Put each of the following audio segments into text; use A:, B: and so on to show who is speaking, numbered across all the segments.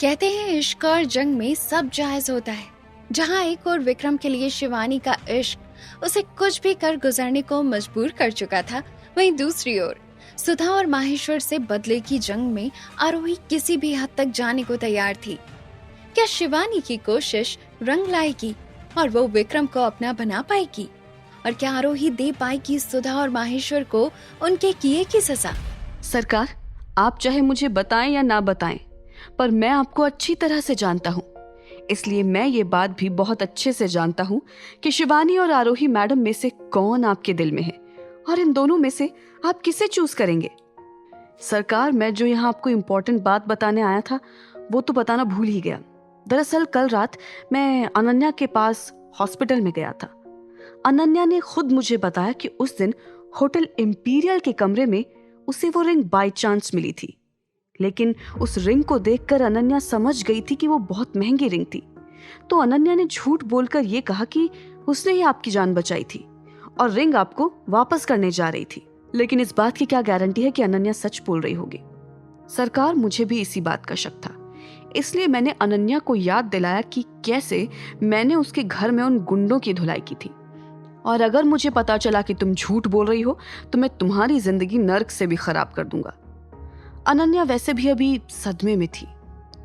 A: कहते हैं इश्क और जंग में सब जायज होता है। जहाँ एक और विक्रम के लिए शिवानी का इश्क उसे कुछ भी कर गुजरने को मजबूर कर चुका था, वहीं दूसरी ओर सुधा और माहेश्वर से बदले की जंग में आरोही किसी भी हद तक जाने को तैयार थी। क्या शिवानी की कोशिश रंग लाएगी और वो विक्रम को अपना बना पाएगी? और क्या आरोही दे पाएगी सुधा और माहेश्वर को उनके किए की सजा?
B: सरकार, आप चाहे मुझे बताएं या ना बताएं, पर मैं आपको अच्छी तरह से जानता हूँ। इसलिए मैं ये बात भी बहुत अच्छे से जानता हूँ कि शिवानी और आरोही मैडम में से कौन आपके दिल में है और इन दोनों में से आप किसे चूज करेंगे। सरकार, मैं जो यहाँ आपको इम्पोर्टेंट बात बताने आया था वो तो बताना भूल ही गया। दरअसल कल रात मैं अनन्या के पास हॉस्पिटल में गया था। अनन्या ने खुद मुझे बताया कि उस दिन होटल इंपीरियल के कमरे में उसे वो रिंग बाय चांस मिली थी, लेकिन उस रिंग को देखकर अनन्या समझ गई थी कि वो बहुत महंगी रिंग थी। तो अनन्या ने झूठ बोलकर ये कहा कि उसने ही आपकी जान बचाई थी और रिंग आपको वापस करने जा रही थी। लेकिन इस बात की क्या गारंटी है कि अनन्या सच बोल रही होगी। सरकार, मुझे भी इसी बात का शक था, इसलिए मैंने अनन्या को याद दिलाया कि कैसे मैंने उसके घर में उन गुंडों की धुलाई की थी, और अगर मुझे पता चला कि तुम झूठ बोल रही हो तो मैं तुम्हारी जिंदगी नर्क से भी खराब कर दूंगा। अनन्या वैसे भी अभी सदमे में थी,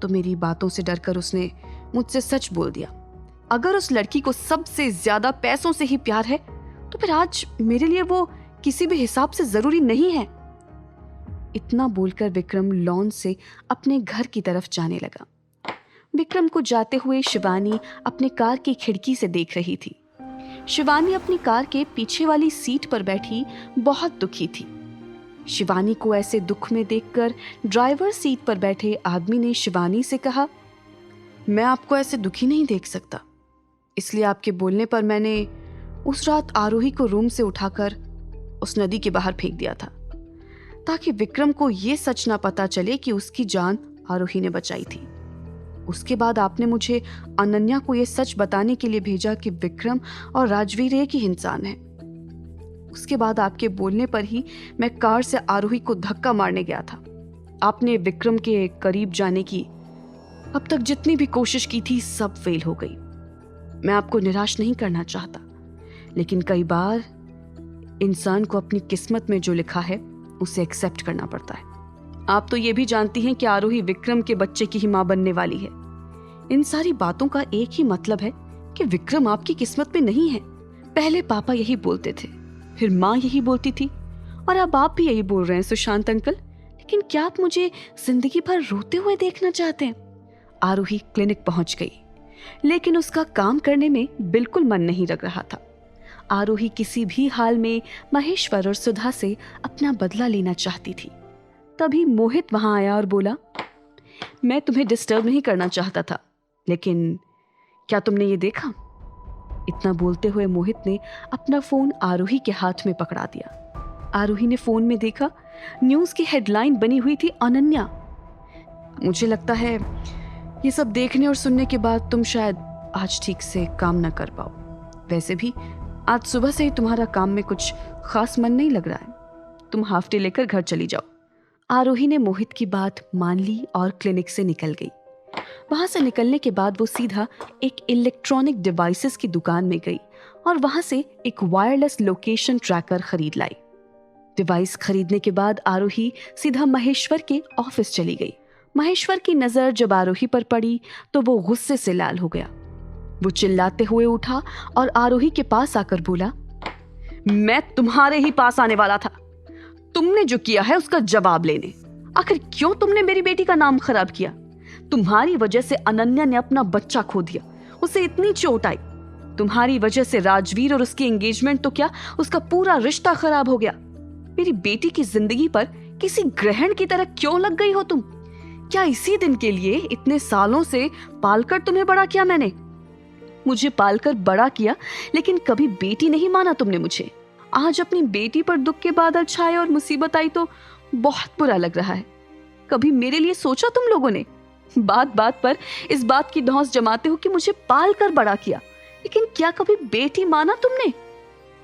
B: तो मेरी बातों से डरकर उसने मुझसे सच बोल दिया। अगर उस लड़की को सबसे ज्यादा पैसों से ही प्यार है तो फिर आज मेरे लिए वो किसी भी हिसाब से जरूरी नहीं है। इतना बोलकर विक्रम लॉन से अपने घर की तरफ जाने लगा। विक्रम को जाते हुए शिवानी अपने कार की खिड़की से देख रही थी। शिवानी अपनी कार के पीछे वाली सीट पर बैठी बहुत दुखी थी। शिवानी को ऐसे दुख में देखकर ड्राइवर सीट पर बैठे आदमी ने शिवानी से कहा, मैं आपको ऐसे दुखी नहीं देख सकता, इसलिए आपके बोलने पर मैंने उस रात आरोही को रूम से उठाकर उस नदी के बाहर फेंक दिया था, ताकि विक्रम को यह सच ना पता चले कि उसकी जान आरोही ने बचाई थी। उसके बाद आपने मुझे अनन्या को यह सच बताने के लिए भेजा कि विक्रम और राजवीर एक ही इंसान है। उसके बाद आपके बोलने पर ही मैं कार से आरोही को धक्का मारने गया था। आपने विक्रम के करीब जाने की अब तक जितनी भी कोशिश की थी सब फेल हो गई। मैं आपको निराश नहीं करना चाहता, लेकिन कई बार इंसान को अपनी किस्मत में जो लिखा है उसे एक्सेप्ट करना पड़ता है। आप तो ये भी जानती हैं कि आरोही विक्रम के बच्चे की ही मां बनने वाली है। इन सारी बातों का एक ही मतलब है कि विक्रम आपकी किस्मत में नहीं है। पहले पापा यही बोलते थे, फिर माँ यही बोलती थी, और अब आप भी यही बोल रहे हैं सुशांत अंकल। लेकिन क्या आप मुझे जिंदगी भर रोते हुए देखना चाहते हैं? आरोही क्लिनिक पहुंच गई, लेकिन उसका काम करने में बिल्कुल मन नहीं लग रहा था। आरोही किसी भी हाल में महेश्वर और सुधा से अपना बदला लेना चाहती थी। तभी मोहित वहां आया और बोला, मैं तुम्हें डिस्टर्ब नहीं करना चाहता था, लेकिन क्या तुमने ये देखा? इतना बोलते हुए मोहित ने अपना फोन आरोही के हाथ में पकड़ा दिया। आरोही ने फोन में देखा, न्यूज की हेडलाइन बनी हुई थी, अनन्या। मुझे लगता है ये सब देखने और सुनने के बाद तुम शायद आज ठीक से काम ना कर पाओ। वैसे भी आज सुबह से ही तुम्हारा काम में कुछ खास मन नहीं लग रहा है। तुम हाफ डे लेकर घर चली जाओ। आरोही ने मोहित की बात मान ली और क्लिनिक से निकल गई। वहां से निकलने के बाद वो सीधा एक इलेक्ट्रॉनिक डिवाइसेस की दुकान में गई और वहां से एक वायरलेस लोकेशन ट्रैकर खरीद लाई। डिवाइस खरीदने के बाद आरोही सीधा महेश्वर के ऑफिस चली गई। महेश्वर की नजर जब आरोही पर पड़ी तो वो गुस्से से लाल हो गया। वो चिल्लाते हुए उठा और आरोही के पास आकर बोला, मैं तुम्हारे ही पास आने वाला था, तुमने जो किया है उसका जवाब लेने। आखिर क्यों तुमने मेरी बेटी का नाम खराब किया? तुम्हारी वजह से अनन्या ने अपना बच्चा खो दिया, उसे इतनी चोट आई। तुम्हारी वजह से राजवीर और उसकी एंगेजमेंट तो क्या, उसका पूरा रिश्ता खराब हो गया। मेरी बेटी की जिंदगी पर किसी ग्रहण की तरह क्यों लग गई हो तुम? क्या इसी दिन के लिए इतने सालों से पालकर तुम्हें बड़ा किया मैंने? मुझे पालकर बड़ा किया, लेकिन कभी बेटी नहीं माना तुमने मुझे। आज अपनी बेटी पर दुख के बादल छाए और मुसीबत आई तो बहुत बुरा लग रहा है। कभी मेरे लिए सोचा तुम लोगों ने? बात बात पर इस बात की धौंस जमाते हो कि मुझे पाल कर बड़ा किया, लेकिन क्या कभी बेटी माना तुमने?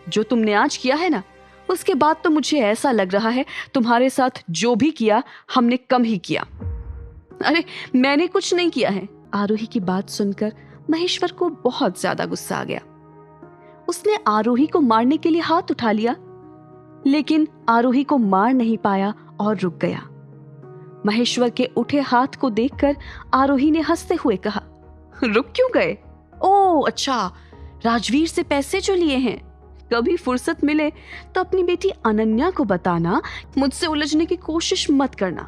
B: जो तुमने आज किया है ना, उसके बाद तो मुझे ऐसा लग रहा है तुम्हारे साथ जो भी किया हमने कम ही किया। अरे मैंने कुछ नहीं किया है। आरोही की बात सुनकर महेश्वर को बहुत ज्यादा गुस्सा आ गया। उसने आरोही को मारने के लिए हाथ उठा लिया, लेकिन आरोही को मार नहीं पाया और रुक गया। महेश्वर के उठे हाथ को देखकर आरोही ने हंसते हुए कहा, रुक क्यों गए? ओह अच्छा, राजवीर से पैसे जो लिए हैं। कभी फुर्सत मिले तो अपनी बेटी अनन्या को बताना, मुझसे उलझने की कोशिश मत करना,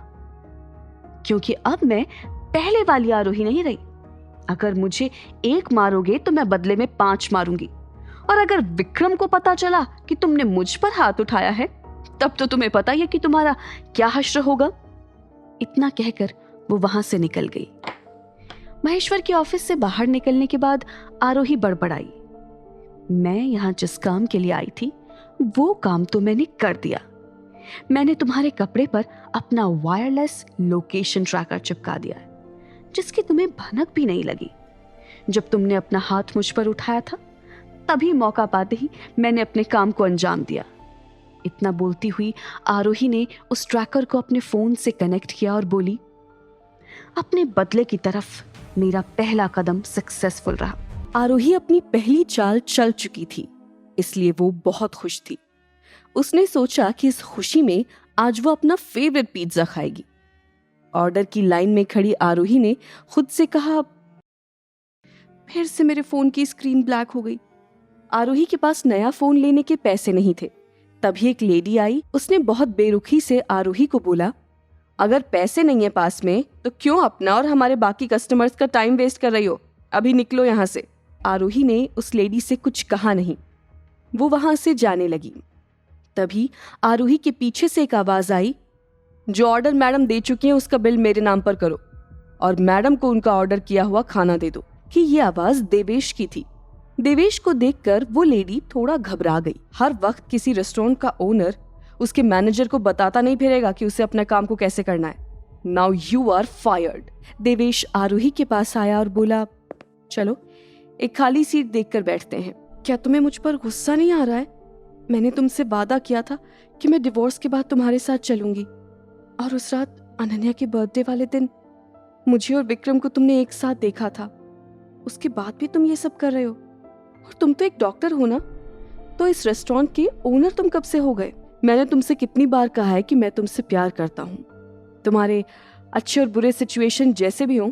B: क्योंकि अब मैं पहले वाली आरोही नहीं रही। अगर मुझे एक मारोगे तो मैं बदले में 5 मारूंगी, और अगर विक्रम को पता चला कि तुमने मुझ पर हाथ उठाया है, तब तो तुम्हें पता ही है कि तुम्हारा क्या हश्र होगा। इतना कहकर वो वहां से निकल गई। महेश्वर के ऑफिस से बाहर निकलने के बाद आरोही बड़बड़ाई, मैं यहां जिस काम के लिए आई थी वो काम तो मैंने कर दिया। मैंने तुम्हारे कपड़े पर अपना वायरलेस लोकेशन ट्रैकर चिपका दिया है, जिसकी तुम्हें भनक भी नहीं लगी। जब तुमने अपना हाथ मुझ पर उठाया था, तभी मौका पाते ही मैंने अपने काम को अंजाम दिया। इतना बोलती हुई आरोही ने उस ट्रैकर को अपने फोन से कनेक्ट किया और बोली, अपने बदले की तरफ मेरा पहला कदम सक्सेसफुल रहा।
C: आरोही अपनी पहली चाल चल चुकी थी, इसलिए वो बहुत खुश थी। उसने सोचा कि इस खुशी में आज वो अपना फेवरेट पिज्जा खाएगी। ऑर्डर की लाइन में खड़ी आरोही ने खुद से कहा, फिर से मेरे फोन की स्क्रीन ब्लैक हो गई। आरोही के पास नया फोन लेने के पैसे नहीं थे। तभी एक लेडी आई। उसने बहुत बेरुखी से आरोही को बोला, अगर पैसे नहीं है पास में तो क्यों अपना और हमारे बाकी कस्टमर्स का टाइम वेस्ट कर रही हो? अभी निकलो यहाँ से। आरोही ने उस लेडी से कुछ कहा नहीं, वो वहां से जाने लगी। तभी आरोही के पीछे से एक आवाज आई, जो ऑर्डर मैडम दे चुकी हैं उसका बिल मेरे नाम पर करो और मैडम को उनका ऑर्डर किया हुआ खाना दे दो। कि ये आवाज देवेश की थी। देवेश को देखकर वो लेडी थोड़ा घबरा गई। हर वक्त किसी रेस्टोरेंट का ओनर उसके मैनेजर को बताता नहीं फिरेगा कि उसे अपने काम को कैसे करना है। Now you are fired. Devesh Aarohi के पास आया और बोला, चलो एक खाली सीट देखकर बैठते हैं। क्या तुम्हें मुझ पर गुस्सा नहीं आ रहा है? मैंने तुमसे वादा किया था कि मैं डिवोर्स के बाद तुम्हारे साथ चलूंगी, और उस रात अनन्या के बर्थडे वाले दिन मुझे और विक्रम को तुमने एक साथ देखा था। उसके बाद भी तुम ये सब कर रहे हो, और तुम तो एक डॉक्टर हो ना, तो इस रेस्टोरेंट के ओनर तुम कब से हो गए? मैंने तुमसे कितनी बार कहा है कि मैं तुमसे प्यार करता हूँ। तुम्हारे अच्छे और बुरे सिचुएशन जैसे भी हों,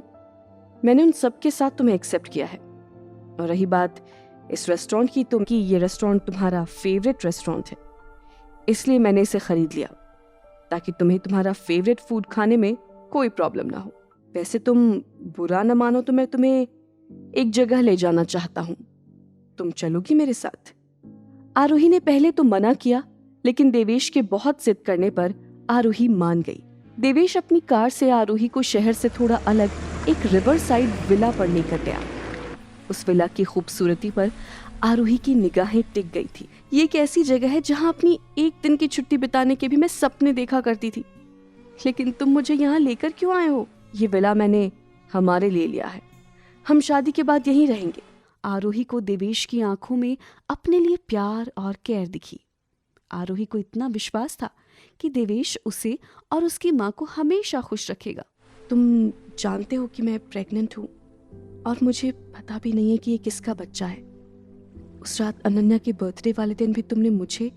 C: मैंने उन सब के साथ तुम्हें एक्सेप्ट किया है। और रही बात इस रेस्टोरेंट की, ये रेस्टोरेंट तुम्हारा फेवरेट रेस्टोरेंट है, इसलिए मैंने इसे खरीद लिया ताकि तुम्हें तुम्हारा फेवरेट फूड खाने में कोई प्रॉब्लम ना हो। वैसे तुम बुरा न मानो तो मैं तुम्हें एक जगह ले जाना चाहता हूँ, तुम चलोगी मेरे साथ? आरोही ने पहले तो मना किया, लेकिन देवेश के बहुत जिद करने पर आरोही मान गई। देवेश अपनी कार से आरोही को शहर से थोड़ा अलग एक रिवर साइड विला पर लेकर गया। उस विला की खूबसूरती पर आरोही की निगाहें टिक गई थी। ये एक ऐसी जगह है जहां अपनी एक दिन की छुट्टी बिताने के भी मैं सपने देखा करती थी, लेकिन तुम मुझे यहाँ लेकर क्यों आए हो? ये विला मैंने हमारे लिए लिया है, हम शादी के बाद यहीं रहेंगे। आरोही को देवेश की आंखों में अपने लिए प्यार और केयर दिखी। आरोही को इतना विश्वास था कि देवेश उसे और उसकी माँ को हमेशा खुश रखेगा। तुम जानते हो कि मैं प्रेग्नेंट हूँ, और मुझे पता भी नहीं है कि ये किसका बच्चा है। उस रात अनन्या के बर्थडे वाले दिन भी तुमने मुझे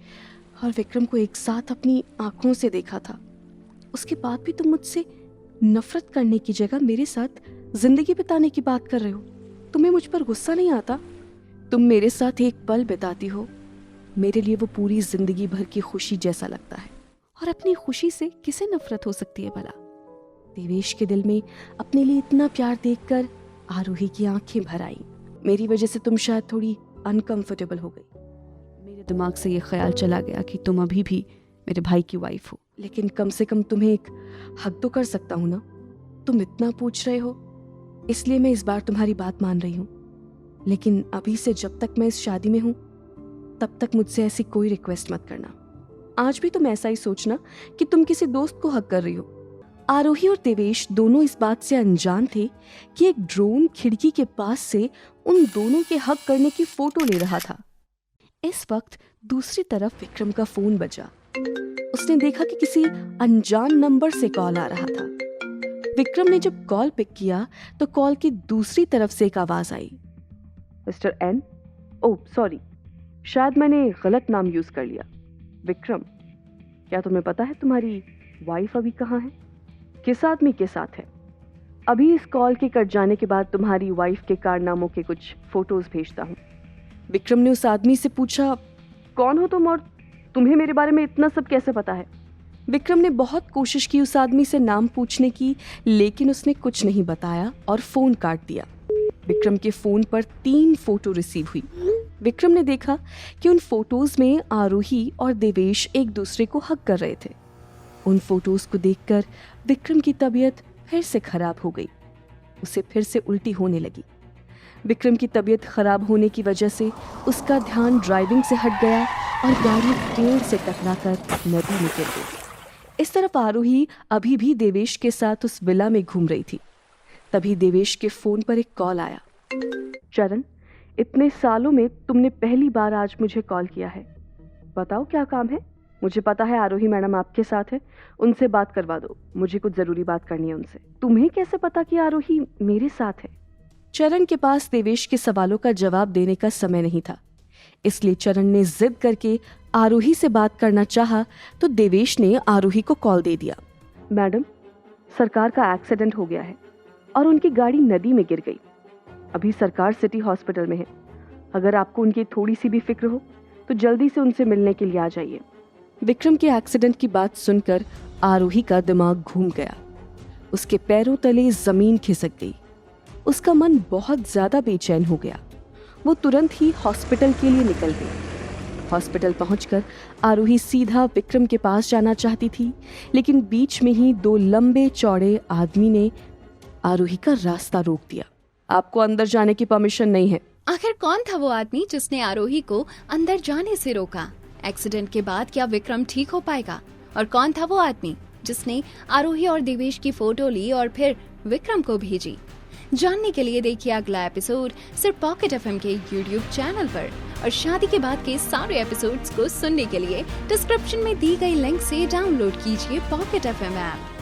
C: और विक्रम को एक साथ अपनी आंखों से देखा था। उसके बाद भी तुम मुझसे नफरत करने की जगह मेरे साथ जिंदगी बिताने की बात कर रहे हो। तुम्हें मुझ पर गुस्सा नहीं आता? तुम मेरे साथ एक पल बिताती हो, मेरे लिए वो पूरी जिंदगी भर की खुशी जैसा लगता है। और अपनी खुशी से किसे नफरत हो सकती है भला? देवेश के दिल में अपने लिए इतना प्यार देखकर आरोही की आंखें भर आई। मेरी वजह से तुम शायद थोड़ी अनकंफर्टेबल हो गई। मेरे दिमाग से ये ख्याल चला गया कि तुम अभी भी मेरे भाई की वाइफ हो, लेकिन कम से कम तुम्हें एक हक तो कर सकता हूँ ना। तुम इतना पूछ रहे हो, इसलिए मैं इस बार तुम्हारी बात मान रही हूँ, लेकिन अभी से जब तक मैं इस शादी में हूँ तब तक मुझसे ऐसी कोई रिक्वेस्ट मत करना। आज भी तुम ऐसा ही सोचना कि तुम किसी दोस्त को हक कर रही हो। आरोही और देवेश दोनों इस बात से अनजान थे कि एक ड्रोन खिड़की के पास से उन दोनों के हक करने की फोटो ले रहा था। इस वक्त दूसरी तरफ विक्रम का फोन बजा। उसने देखा कि किसी अनजान नंबर से कॉल आ रहा था। विक्रम ने जब कॉल पिक किया तो कॉल की दूसरी तरफ से एक आवाज आई। मिस्टर एन, ओह सॉरी, शायद मैंने गलत नाम यूज कर लिया। विक्रम, क्या तुम्हें पता है तुम्हारी वाइफ अभी कहाँ है, किस आदमी के साथ है? अभी इस कॉल के कट जाने के बाद तुम्हारी वाइफ के कारनामों के कुछ फोटोज भेजता हूँ। विक्रम ने उस आदमी से पूछा, कौन हो तुम और तुम्हें मेरे बारे में इतना सब कैसे पता है? विक्रम ने बहुत कोशिश की उस आदमी से नाम पूछने की, लेकिन उसने कुछ नहीं बताया और फोन काट दिया। विक्रम के फोन पर 3 फोटो रिसीव हुई। विक्रम ने देखा कि उन फोटोज में आरोही और देवेश एक दूसरे को हग कर रहे थे। उन फोटोज को देखकर विक्रम की तबीयत फिर से खराब हो गई। उसे फिर से उल्टी होने लगी। विक्रम की तबीयत खराब होने की वजह से उसका ध्यान ड्राइविंग से हट गया और गाड़ी पेड़ से टकराकर नदी में गिर गई। इस तरफ आरोही अभी भी देवेश के साथ उस विला में घूम रही थी। तभी देवेश के फोन पर एक कॉल आया। चरण, इतने सालों में तुमने पहली बार आज मुझे कॉल किया है। बताओ क्या काम है? मुझे पता है आरोही मैडम आपके साथ है, उनसे बात करवा दो, मुझे कुछ जरूरी बात करनी है उनसे। तुम्हें कैसे पता कि आरोही मेरे साथ है? चरण के पास देवेश के सवालों का जवाब देने का समय नहीं था, इसलिए चरण ने जिद करके आरोही से बात करना चाहा तो देवेश ने आरोही को कॉल दे दिया। मैडम, सरकार का एक्सीडेंट हो गया है और उनकी गाड़ी नदी में गिर गई। अभी सरकार सिटी हॉस्पिटल में है। अगर आपको उनकी थोड़ी सी भी फिक्र हो तो जल्दी से उनसे मिलने के लिए आ जाइए। विक्रम के एक्सीडेंट की बात सुनकर आरोही का दिमाग घूम गया। उसके पैरों तले जमीन खिसक गई। उसका मन बहुत ज्यादा बेचैन हो गया। वो तुरंत ही हॉस्पिटल के लिए निकल गई। हॉस्पिटल पहुंचकर आरोही सीधा विक्रम के पास जाना चाहती थी, लेकिन बीच में ही 2 लंबे चौड़े आदमी ने आरोही का रास्ता रोक दिया। आपको अंदर जाने की परमिशन नहीं है।
A: आखिर कौन था वो आदमी जिसने आरोही को अंदर जाने से रोका? एक्सीडेंट के बाद क्या विक्रम ठीक हो पाएगा? और कौन था वो आदमी जिसने आरोही और देवेश की फोटो ली और फिर विक्रम को भेजी? जानने के लिए देखिए अगला एपिसोड सिर्फ पॉकेट एफएम के YouTube चैनल पर। और शादी के बाद के सारे एपिसोड्स को सुनने के लिए डिस्क्रिप्शन में दी गई लिंक से डाउनलोड कीजिए पॉकेट एफएम ऐप।